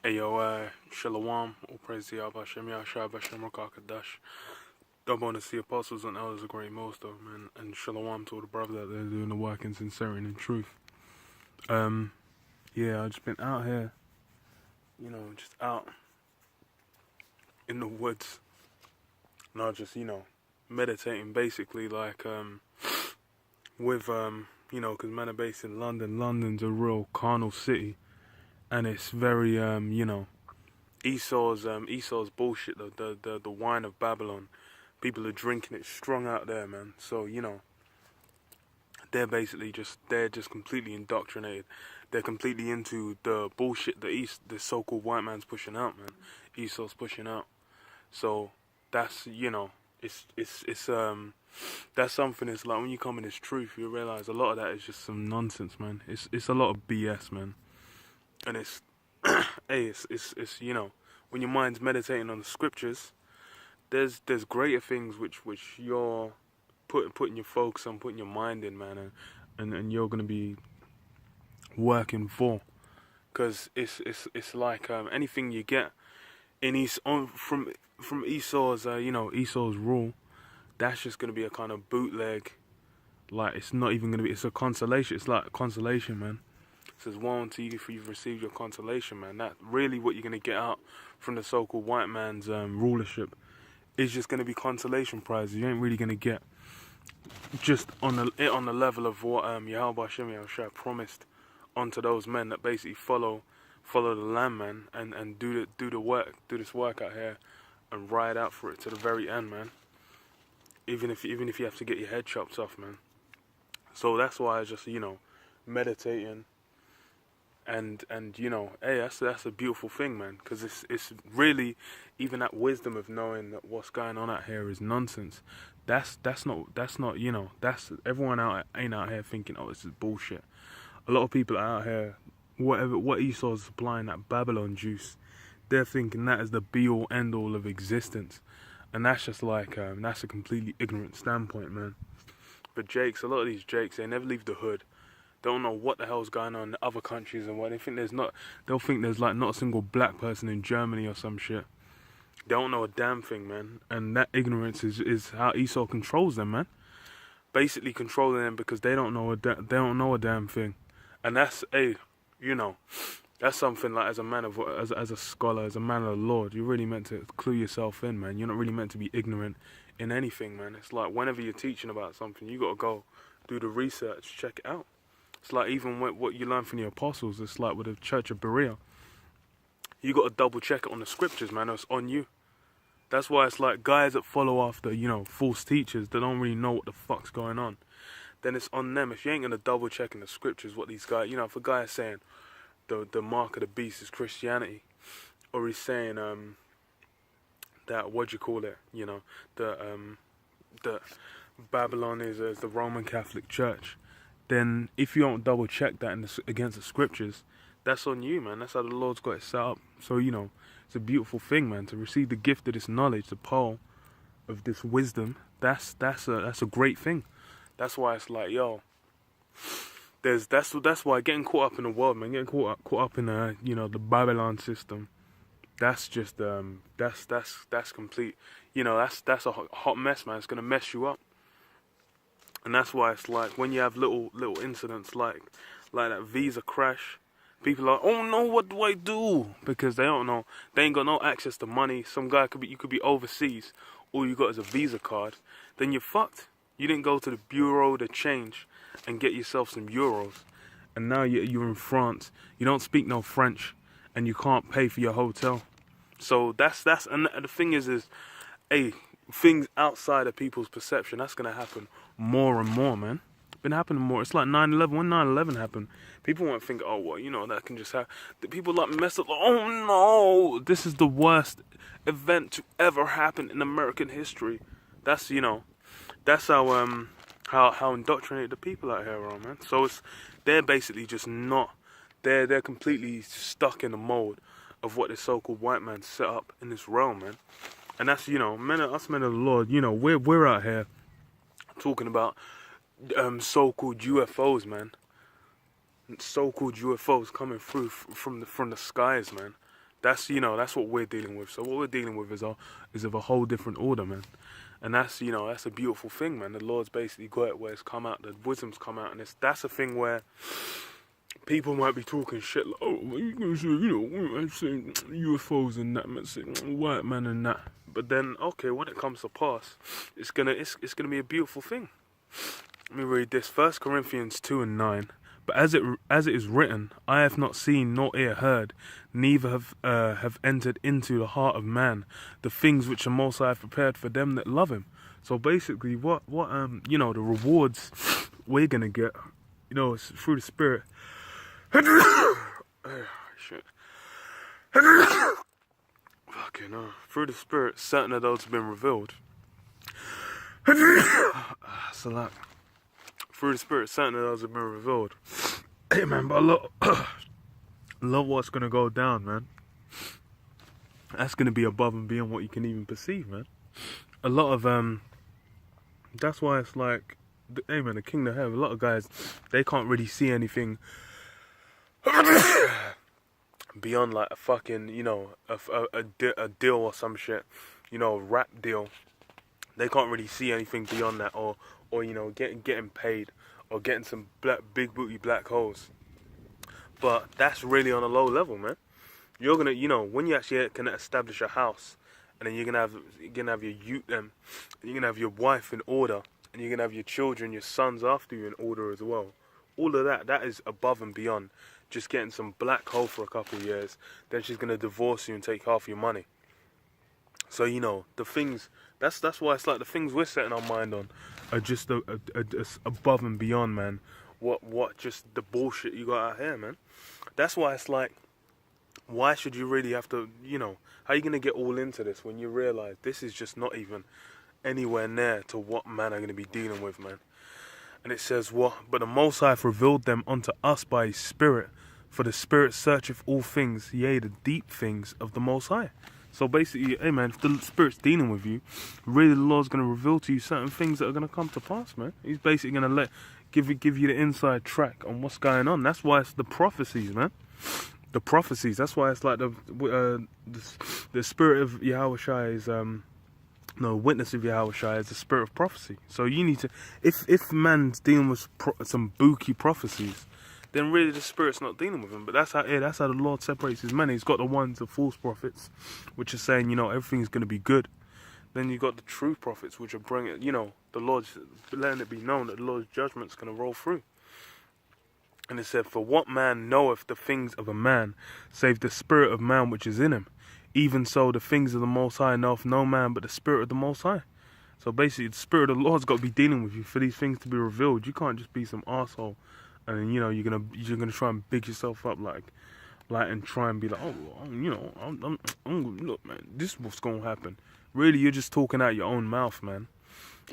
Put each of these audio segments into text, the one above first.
Ayo, Shalom, all praise to Yahweh Hashem, Yahshua Hashem, Rakakadash. Double honor to the apostles and elders of GreatMillStone, man, and Shalom to all the brothers out there doing the work in sincerity and in truth. Yeah, I've just been out here, you know, just out in the woods, not just, you know, meditating basically, like, with, you know, because men are based in London. London's a real carnal city, and it's very, you know, Esau's bullshit, the wine of Babylon. People are drinking it strong out there, man. So, you know, they're just completely indoctrinated. They're completely into the bullshit the so-called white man's pushing out, man. Esau's pushing out. So that's, you know, it's that's something. It's like when you come in this truth, you realize a lot of that is just some nonsense, man. It's a lot of BS, man. And it's hey, it's you know, when your mind's meditating on the scriptures, there's greater things which you're putting your focus on, putting your mind in, man, and you're gonna be working for, because it's like anything you get in from Esau's you know, Esau's rule, that's just gonna be a kind of bootleg. Like, it's not even gonna be. It's a consolation. It's like a consolation, man. It says, "Woe unto you if you've received your consolation," man. That's really what you're gonna get out from the so-called white man's rulership. It's just gonna be consolation prizes. You ain't really gonna get just on the level of what Yahweh Hashem Yahushua promised onto those men that basically follow the Lamb, man, and do this work out here and ride out for it to the very end, man. Even if you have to get your head chopped off, man. So that's why I just, you know, meditating. And you know, hey, that's a beautiful thing, man, because it's really, even that wisdom of knowing that what's going on out here is nonsense. That's not you know, that's everyone ain't out here thinking, oh, this is bullshit. A lot of people are out here, what Esau's supplying, that Babylon juice, they're thinking that is the be all end all of existence, and that's just like that's a completely ignorant standpoint, man. But a lot of these Jakes, they never leave the hood. Don't know what the hell's going on in other countries and what they think. They'll think there's like not a single black person in Germany or some shit. They don't know a damn thing, man. And that ignorance is how Esau controls them, man. Basically controlling them because they don't know a damn thing. And that's you know, that's something like as a scholar, as a man of the Lord, you're really meant to clue yourself in, man. You're not really meant to be ignorant in anything, man. It's like whenever you're teaching about something, you gotta go do the research, check it out. It's like even what you learn from the apostles. It's like with the Church of Berea. You got to double check it on the scriptures, man. It's on you. That's why it's like guys that follow after, you know, false teachers that don't really know what the fuck's going on. Then it's on them. If you ain't gonna double check in the scriptures what these guys, you know, if a guy is saying the mark of the beast is Christianity, or he's saying that you know, the Babylon is the Roman Catholic Church. Then if you don't double check that against the scriptures, that's on you, man. That's how the Lord's got it set up. So, you know, it's a beautiful thing, man, to receive the gift of this knowledge, the pearl of this wisdom. That's a great thing. That's why it's like, yo, that's why getting caught up in the world, man, getting caught up in you know, the Babylon system, that's just that's complete, you know, that's a hot mess, man. It's gonna mess you up. And that's why it's like when you have little incidents like that visa crash, people are, oh no, what do I do? Because they don't know, they ain't got no access to money. Some guy you could be overseas, all you got is a visa card. Then you're fucked. You didn't go to the bureau to change and get yourself some euros, and now you're in France. You don't speak no French, and you can't pay for your hotel. So that's and the thing is hey, things outside of people's perception, that's gonna happen more and more, man. Been happening more. It's like 9/11. When 9/11 happened, people won't think, oh well, you know, that can just happen. The people like mess up. Like, oh no, this is the worst event to ever happen in American history. That's, you know, that's how indoctrinated the people out here are, man. So they're basically just not. They're completely stuck in the mold of what the so-called white man set up in this realm, man. And that's, you know, us men of the Lord, you know, we're out here talking about so-called UFOs, man. So-called UFOs coming through from the skies, man. That's that's what we're dealing with. So what we're dealing with is of a whole different order, man. And that's that's a beautiful thing, man. The Lord's basically got it where it's come out, the wisdom's come out, and that's a thing where people might be talking shit like, oh, well, you gonna say, I'm saying UFOs and that, man, saying white man and that. But then, okay, when it comes to pass, it's gonna be a beautiful thing. Let me read this. 1 Corinthians 2:9. But as it is written, I have not seen nor ear heard, neither have entered into the heart of man the things which the Most High hath prepared for them that love him. So basically, what the rewards we're gonna get, it's through the Spirit. Shit. Fucking through the Spirit, certain of those have been revealed. Salat. Through the Spirit, certain of those have been revealed. Hey, man, but love what's going to go down, man. That's going to be above and beyond what you can even perceive, man. A lot of, that's why it's like, hey, man, the kingdom of heaven, a lot of guys, they can't really see anything beyond, like, a fucking, a deal or some shit, a rap deal. They can't really see anything beyond that, or getting paid, or getting some big booty black holes. But that's really on a low level, man. You're gonna, when you actually can establish a house, and then you're gonna have your youth, and you're gonna have your wife in order, and you're gonna have your children, your sons after you in order as well. All of that is above and beyond just getting some black hole for a couple of years. Then she's gonna divorce you and take half your money. So the things. That's why it's like the things we're setting our mind on are just above and beyond, man. What just the bullshit you got out here, man. That's why it's like, why should you really have to, how are you going to get all into this when you realize this is just not even anywhere near to what man are going to be dealing with, man. And it says what? But the Most High hath revealed them unto us by his Spirit, for the Spirit searcheth all things, yea, the deep things of the Most High. So basically, hey man, if the Spirit's dealing with you, really the Lord's going to reveal to you certain things that are going to come to pass, man. He's basically going to give you the inside track on what's going on. That's why it's the prophecies, man. The prophecies. That's why it's like the Spirit of Yahushua is witness of Yahushua is the Spirit of prophecy. So you need to, if man's dealing with some booky prophecies, then really the Spirit's not dealing with him. But that's how the Lord separates his men. He's got the ones, the false prophets, which are saying, everything's going to be good. Then you got the true prophets, which are bringing, the Lord's letting it be known that the Lord's judgment's going to roll through. And it said, for what man knoweth the things of a man, save the spirit of man which is in him? Even so, the things of the Most High knoweth no man but the Spirit of the Most High. So basically, the Spirit of the Lord's got to be dealing with you for these things to be revealed. You can't just be some arsehole. And you're gonna try and big yourself up like and try and be like, look, man, this is what's gonna happen. Really, you're just talking out your own mouth, man.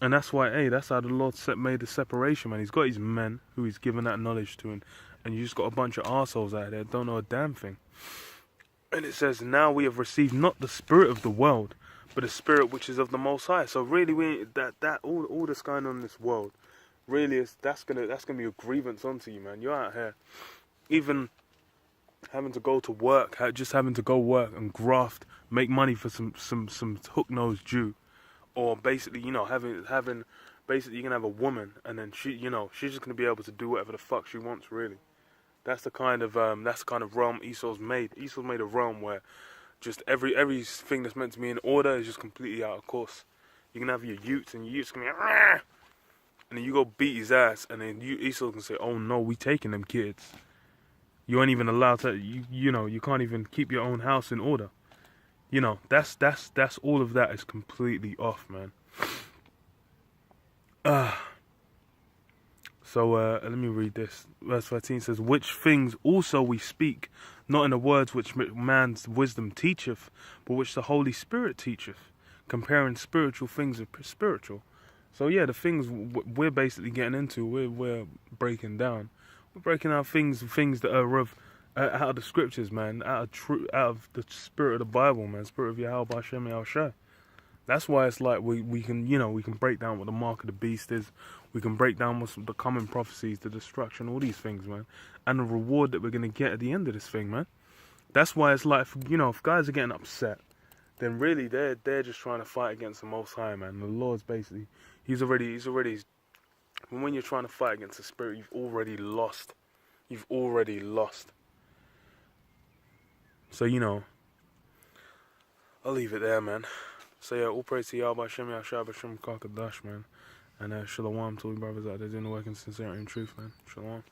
And that's why, that's how the Lord made the separation, man. He's got his men who he's given that knowledge to, and you just got a bunch of arseholes out there that don't know a damn thing. And it says, now we have received not the spirit of the world, but the Spirit which is of the Most High. So really, all that's going on in this world, really that's gonna be a grievance onto you, man. You're out here, even having to go to work, just having to go work and graft, make money for some hook-nosed Jew, or basically, having basically you're gonna have a woman, and then she's just gonna be able to do whatever the fuck she wants, really. That's the kind of realm Esau's made. Esau's made a realm where just everything that's meant to be in order is just completely out of course. You can have your utes, and your utes gonna be like, and then you go beat his ass, and then Esau can say, "Oh no, we taking them kids. You ain't even allowed to. You can't even keep your own house in order. That's all of that is completely off, man." So let me read this. Verse 13 says, "Which things also we speak, not in the words which man's wisdom teacheth, but which the Holy Spirit teacheth, comparing spiritual things with spiritual." So yeah, the things we're basically getting into, we're breaking down. We're breaking down things that are out of the scriptures, man, out of the spirit of the Bible, man, spirit of Yahweh Hashem Yahushua. That's why it's like we can break down what the mark of the beast is. We can break down what's the coming prophecies, the destruction, all these things, man, and the reward that we're gonna get at the end of this thing, man. That's why it's like, you know, if guys are getting upset, then really they're just trying to fight against the Most High, man. The Lord's basically, he's already. When you're trying to fight against the spirit, you've already lost. You've already lost. So, you know, I'll leave it there, man. So yeah, all praise to Yahweh Hashem, Yahshua B'Shem Kakadash, man. And shalom to all you brothers out there doing the work in sincerity and truth, man. Shalom.